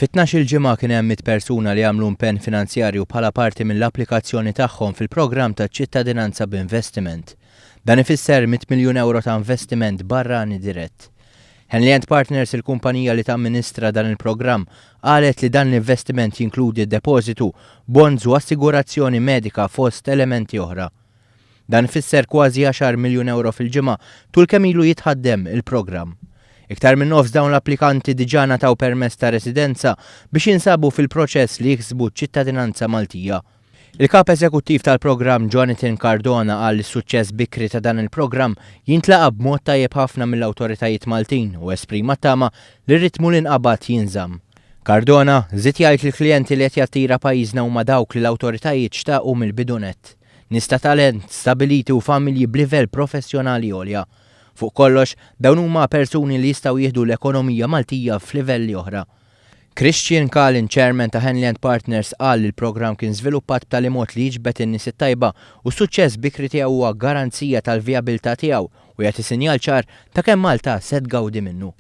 Fit-12 ġimgħa kien hemm 100 persuna li għamlu impenn finanzjarju bħala parti mill-applikazzjoni tagħhom fil-programm ta' ċittadinanza b'investiment. Dan ifisser 100 miljun euro ta' investiment barrani dirett. Henley & Partners, il-kumpanija li tamministra dan il-programm, qalet li dan l-investiment jinkludi depożitu, bonds u assigurazzjoni medika fost elementi oħra. Dan ifisser kważi 10 miljun euro fil-ġimgħa tul kemm ilu jitħaddem il-programm. Iktar minn nofs dawn l-applikanti diġà nataw permess ta' residenza biex jinsabu fil-proċess li jiksbu ċittadinanza Maltija. Il-kap eżekuttiv tal-programm Jonathan Cardona qal li s-suċċess bikri ta' dan il-programm jintlaqa b'mod tajjeb ħafna mill-awtoritajiet Maltin u esprima tama li r-ritmu li nqabad jinżamm. Cardona żied jgħid li l-klijenti li qed jattira pajjiżna huma dawk li l-awtoritajiet xtaqu mill-bidunet. Nista' talent, stabiliti u familji b'livell professjonali għolja. Fuq kollox, dawn huma persuni li jistgħu jieħdu l-ekonomija Maltija f'livelli oħra. Christian Cullen, chairman ta' Henley & Partners, qal li l-programm kien żviluppat b'tali mod li jiġbed in-nies it-tajba u s-suċċess bikri tiegħu huwa garanzija tal-vijabilità tiegħu u jagħti sinjal ċar ta' kemm Malta se tgawdi minnu.